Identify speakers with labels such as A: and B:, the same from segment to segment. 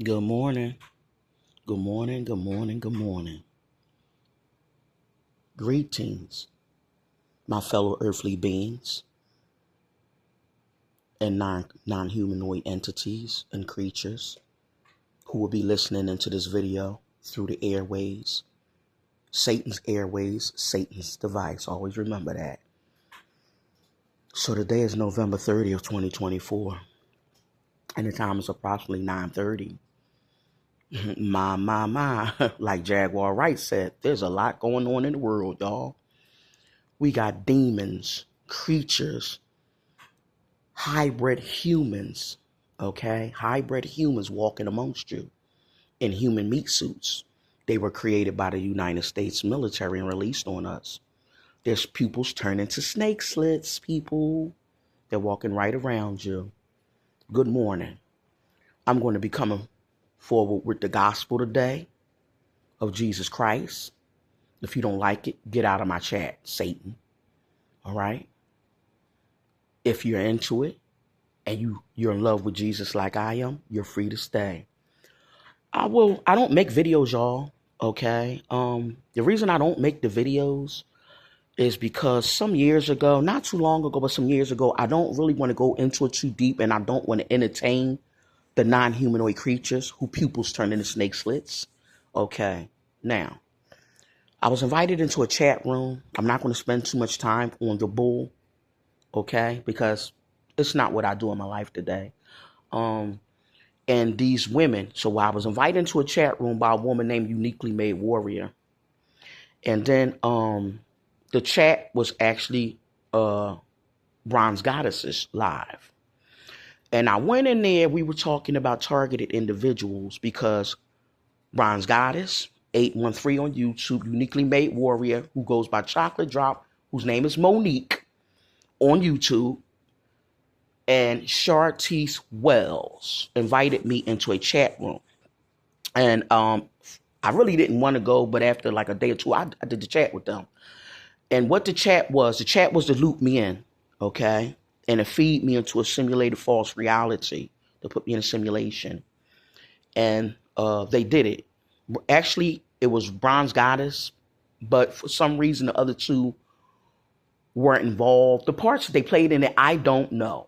A: Good morning. Good morning. Good morning. Good morning. Greetings, my fellow earthly beings and non-humanoid entities and creatures who will be listening into this video through the airways. Satan's airways, Satan's device. Always remember that. So today is November 30th, 2024. And the time is approximately 9:30. My. Like Jaguar Wright said, there's a lot going on in the world, y'all. We got demons, creatures, hybrid humans, okay? Hybrid humans walking amongst you in human meat suits. They were created by the United States military and released on us. There's pupils turning to snake slits, people. They're walking right around you. Good morning. I'm going to be coming forward with the gospel today of Jesus Christ. If you don't like it, get out of my chat, Satan. All right? If you're into it and you're in love with Jesus like I am, you're free to stay. I don't make videos, y'all. Okay. The reason I don't make the videos is because some years ago, not too long ago, but some years ago, I don't really want to go into it too deep and I don't want to entertain the non-humanoid creatures who pupils turn into snake slits. Okay. Now, I was invited into a chat room. I'm not going to spend too much time on the bull. Okay. Because it's not what I do in my life today. And these women, so I was invited into a chat room by a woman named Uniquely Made Warrior. And then the chat was actually Bronze Goddesses live. And I went in there, we were talking about targeted individuals because Bronze Goddess, 813 on YouTube, Uniquely Made Warrior, who goes by Chocolate Drop, whose name is Monique on YouTube, and Chartice Wells invited me into a chat room. And I really didn't want to go, but after like a day or two, I did the chat with them. And what the chat was to loop me in, okay? And to feed me into a simulated false reality, to put me in a simulation. And they did it. Actually, it was Bronze Goddess, but for some reason, the other two weren't involved. The parts that they played in it, I don't know.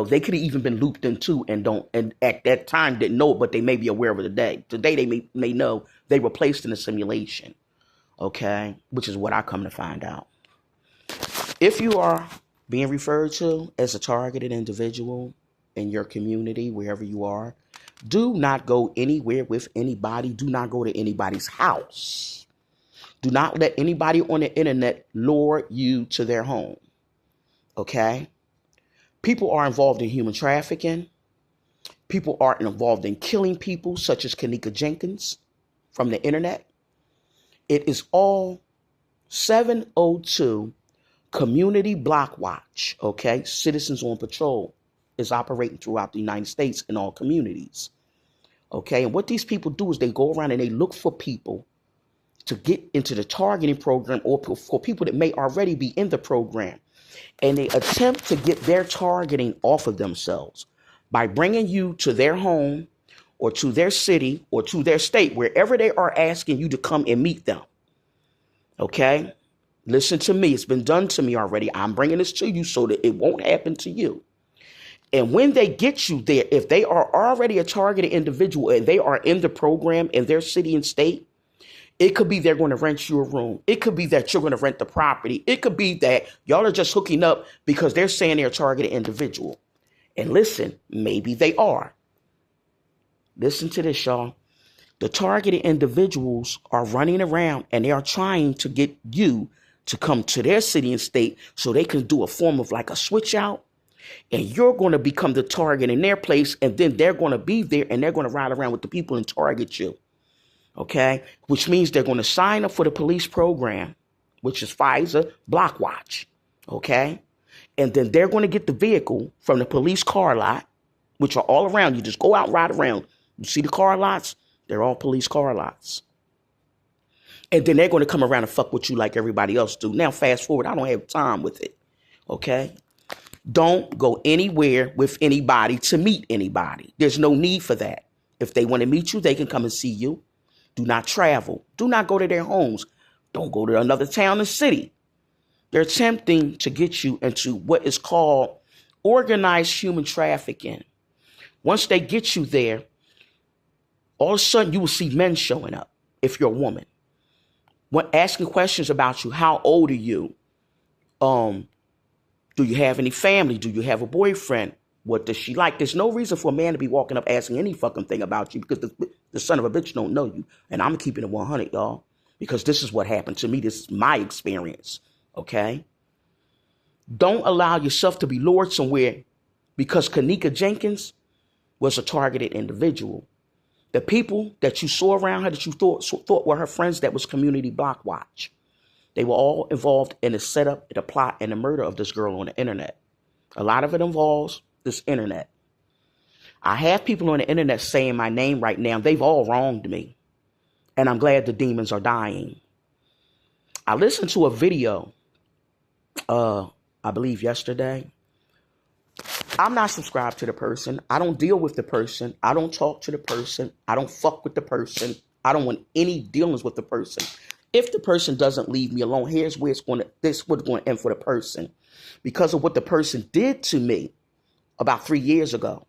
A: They could have even been looped into and at that time didn't know it, but they may be aware of it today. Today they may know they were placed in a simulation. Okay, which is what I come to find out. If you are being referred to as a targeted individual in your community, wherever you are, do not go anywhere with anybody. Do not go to anybody's house. Do not let anybody on the internet lure you to their home. Okay? People are involved in human trafficking. People are involved in killing people, such as Kanika Jenkins from the internet. It is all 702 Community Block Watch. Okay? Citizens on Patrol is operating throughout the United States in all communities. Okay? And what these people do is they go around and they look for people to get into the targeting program or for people that may already be in the program. And they attempt to get their targeting off of themselves by bringing you to their home or to their city or to their state, wherever they are asking you to come and meet them. Okay? Listen to me. It's been done to me already. I'm bringing this to you so that it won't happen to you. And when they get you there, if they are already a targeted individual and they are in the program in their city and state, it could be they're going to rent you a room. It could be that you're going to rent the property. It could be that y'all are just hooking up because they're saying they're a targeted individual. And listen, maybe they are. Listen to this, y'all. The targeted individuals are running around and they are trying to get you to come to their city and state so they can do a form of like a switch out. And you're going to become the target in their place. And then they're going to be there and they're going to ride around with the people and target you. Okay, which means they're going to sign up for the police program, which is FISA Block Watch. Okay, and then they're going to get the vehicle from the police car lot, which are all around. You just go out and ride around. You see the car lots? They're all police car lots. And then they're going to come around and fuck with you like everybody else do. Now, fast forward, I don't have time with it. Okay, don't go anywhere with anybody to meet anybody. There's no need for that. If they want to meet you, they can come and see you. Do not travel. Do not go to their homes. Don't go to another town or city. They're attempting to get you into what is called organized human trafficking. Once they get you there, all of a sudden you will see men showing up if you're a woman. Asking questions about you. How old are you? Do you have any family? Do you have a boyfriend? What does she like? There's no reason for a man to be walking up asking any fucking thing about you because the son of a bitch don't know you. And I'm keeping it 100, y'all, because this is what happened to me. This is my experience, okay? Don't allow yourself to be lured somewhere because Kanika Jenkins was a targeted individual. The people that you saw around her that you thought were her friends, that was community block watch. They were all involved in the setup, the plot, and the murder of this girl on the internet. A lot of it involves this internet. I have people on the internet saying my name right now. They've all wronged me. And I'm glad the demons are dying. I listened to a video, I believe yesterday. I'm not subscribed to the person. I don't deal with the person. I don't talk to the person. I don't fuck with the person. I don't want any dealings with the person. If the person doesn't leave me alone, here's where this is going to end for the person. Because of what the person did to me about 3 years ago.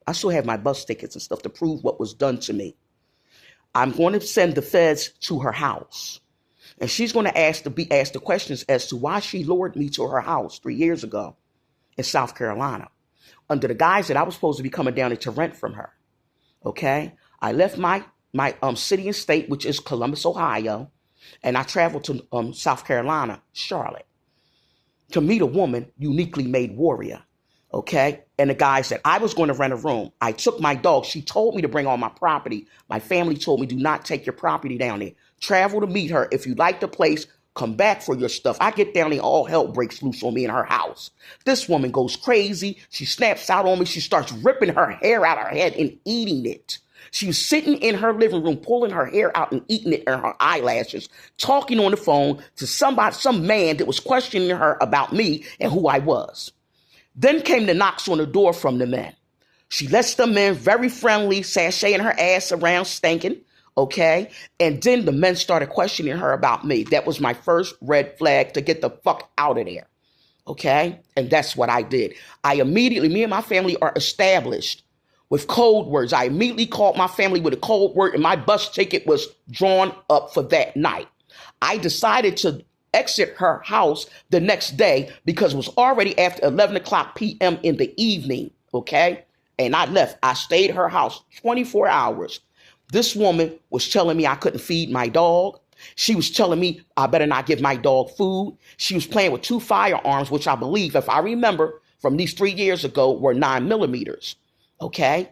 A: I still have my bus tickets and stuff to prove what was done to me. I'm going to send the feds to her house. And she's going to be asked the questions as to why she lured me to her house 3 years ago in South Carolina, under the guise that I was supposed to be coming down there to rent from her. Okay? I left my city and state, which is Columbus, Ohio, and I traveled to South Carolina, Charlotte, to meet a woman, uniquely made warrior. Okay? And the guy said, I was going to rent a room. I took my dog. She told me to bring all my property. My family told me, do not take your property down there. Travel to meet her. If you like the place, come back for your stuff. I get down there, all hell breaks loose on me in her house. This woman goes crazy. She snaps out on me. She starts ripping her hair out of her head and eating it. She was sitting in her living room, pulling her hair out and eating it in her eyelashes, talking on the phone to some man that was questioning her about me and who I was. Then came the knocks on the door from the men. She lets them in, very friendly, sashaying her ass around, stinking, okay? And then the men started questioning her about me. That was my first red flag to get the fuck out of there, okay? And that's what I did. Me and my family are established with code words. I immediately called my family with a code word, and my bus ticket was drawn up for that night. I decided to exit her house the next day because it was already after 11 o'clock p.m. in the evening, okay? And I left. I stayed at her house 24 hours. This woman was telling me I couldn't feed my dog. She was telling me I better not give my dog food. She was playing with 2 firearms, which I believe, if I remember from these 3 years ago, were 9mm, okay?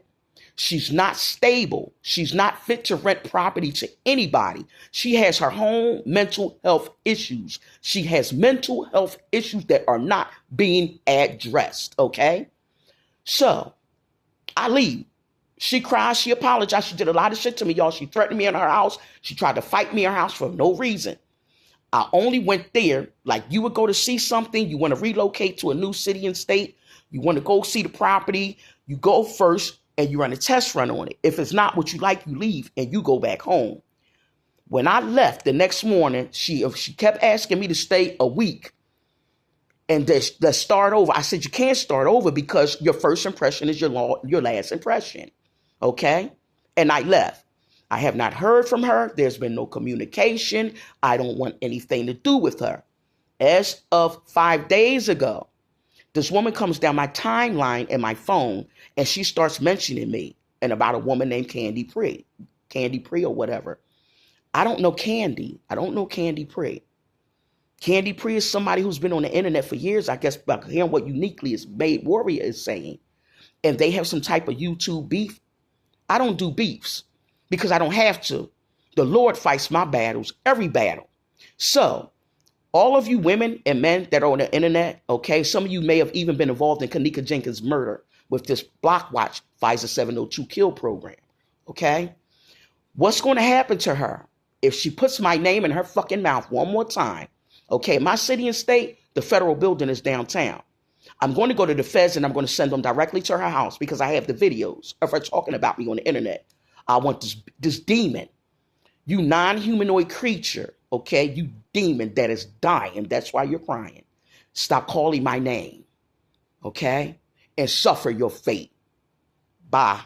A: She's not stable. She's not fit to rent property to anybody. She has her own mental health issues. She has mental health issues that are not being addressed, okay? So I leave. She cries. She apologized. She did a lot of shit to me, y'all. She threatened me in her house. She tried to fight me in her house for no reason. I only went there like you would go to see something. You want to relocate to a new city and state. You want to go see the property. You go first. And you run a test run on it. If it's not what you like, you leave and you go back home. When I left the next morning, she kept asking me to stay a week and let's start over. I said, you can't start over because your first impression is your last impression. Okay? And I left. I have not heard from her. There's been no communication. I don't want anything to do with her. As of 5 days ago, this woman comes down my timeline in my phone and she starts mentioning me and about a woman named Candy Pre or whatever. I don't know Candy. I don't know Candy Pre. Candy Pre is somebody who's been on the internet for years, I guess, by hearing what Uniquely is Made Warrior is saying. And they have some type of YouTube beef. I don't do beefs because I don't have to. The Lord fights my battles, every battle. So all of you women and men that are on the internet, okay, some of you may have even been involved in Kanika Jenkins' murder with this Block Watch FISA 702 kill program, okay? What's going to happen to her if she puts my name in her fucking mouth one more time? Okay, my city and state, the federal building is downtown. I'm going to go to the feds and I'm going to send them directly to her house because I have the videos of her talking about me on the internet. I want this demon, you non-humanoid creature, okay, you demon that is dying. That's why you're crying. Stop calling my name, okay, and suffer your fate. Bye.